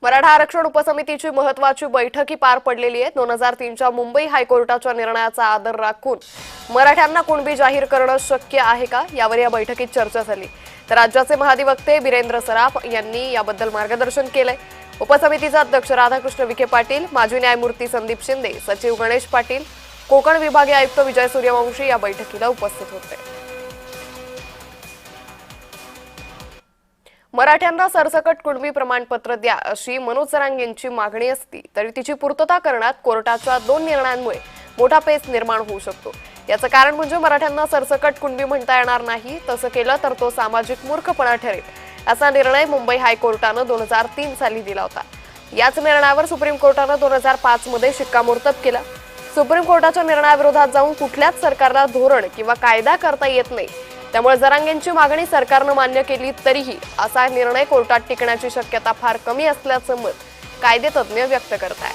मराठा आरक्षण उपसमितीची महत्त्वाची बैठक पार पडलेली आहे। 2003च्या मुंबई हायकोर्टाच्या निर्णयाचा आदर राखून मराठ्यांना कुणबी जाहीर करणं शक्य आहे का, यावर या बैठकीत चर्चा झाली। तर राज्याचे महाधिवक्ते वीरेंद्र सराफ यांनी याबद्दल मार्गदर्शन केलंय। उपसमितीचे अध्यक्ष राधाकृष्ण विखे पाटील, माजी न्यायमूर्ती संदीप शिंदे, सचिव गणेश पाटील, कोकण विभागीय आयुक्त विजय सूर्यवंशी या बैठकीला उपस्थित होते। मराठ्यांना सरसकट कुणबी प्रमाणपत्र द्या अशी मनोज जरांगेंची मागणी असती तरी तिची पूर्तता करण्यात कोर्टाच्या 2 निर्णयांमुळे मोठा पेच निर्माण होऊ शकतो। याचं कारण म्हणजे मराठ्यांना सरसकट कुणबी म्हणता येणार नाही, तसं केलं तर तो सामाजिक मूर्खपणा ठरेल असा निर्णय मुंबई हायकोर्टानं 2003 साली दिला होता। याच निर्णयावर सुप्रीम कोर्टानं 2005 मध्ये शिक्कामोर्तब केलं। सुप्रीम कोर्टाच्या निर्णयाविरोधात जाऊन कुठल्याच सरकारला धोरण किंवा कायदा करता येत नाही, त्यामुळे जरांगेंची मागणी सरकारनं मान्य केली तरीही असा निर्णय कोर्टात टिकण्याची शक्यता फार कमी असल्याचं मत कायदेतज्ञ व्यक्त करतात।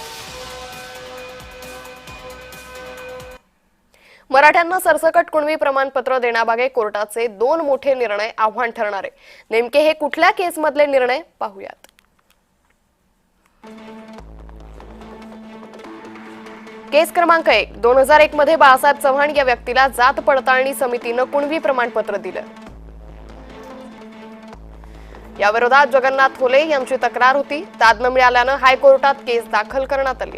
मराठ्यांना सरसकट कुणबी प्रमाणपत्र देण्याबाबत कोर्टाचे 2 मोठे निर्णय आव्हान ठरणार आहे। नेमके हे कुठल्या केसमधले निर्णय पाहूयात। केस क्रमांक 1, 2001 मध्ये बाळासाहेब चव्हाण या व्यक्तीला जात पडताळणी समितीनं कुणबी प्रमाणपत्र दिलं। या विरोधात जगन्नाथ होले यांची तक्रार होती। दाद न मिळाल्यानं हायकोर्टात केस दाखल करण्यात आली।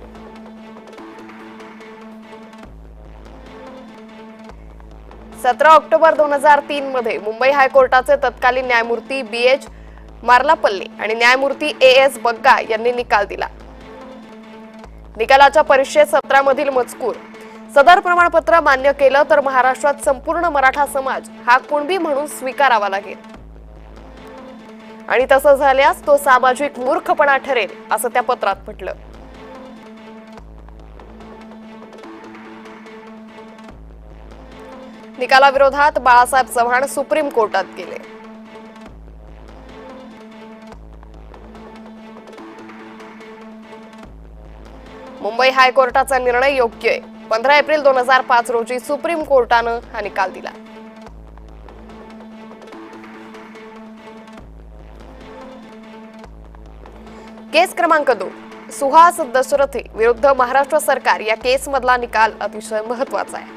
सतरा ऑक्टोबर 2003 मध्ये मुंबई हायकोर्टाचे तत्कालीन न्यायमूर्ती BH मार्लापल्ले आणि न्यायमूर्ती AS बग्गा यांनी निकाल दिला। निकालाच्या परिच्छेद 17 मधील मजकूर, सदर प्रमाणपत्र मान्य केलं तर महाराष्ट्रात संपूर्ण मराठा समाज हा कुणबी म्हणून स्वीकारावा लागेल आणि तसं झाल्यास तो सामाजिक मूर्खपणा ठरेल असं त्या पत्रात म्हटलं। निकालाविरोधात बाळासाहेब चव्हाण सुप्रीम कोर्टात गेले। मुंबई हायकोर्टाचा निर्णय योग्य आहे। 15 एप्रिल 2005 रोजी सुप्रीम कोर्टानं हा निकाल दिला। केस क्रमांक 2, सुहास दशरथे विरुद्ध महाराष्ट्र सरकार या केसमधला निकाल अतिशय महत्त्वाचा आहे।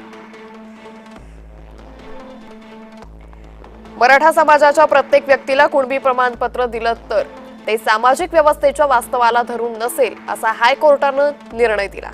मराठा समाजाच्या प्रत्येक व्यक्तीला कुणबी प्रमाणपत्र दिलं तर ते सामाजिक व्यवस्थेच्या वास्तवाला धरून नसेल असा हायकोर्टानं निर्णय दिला।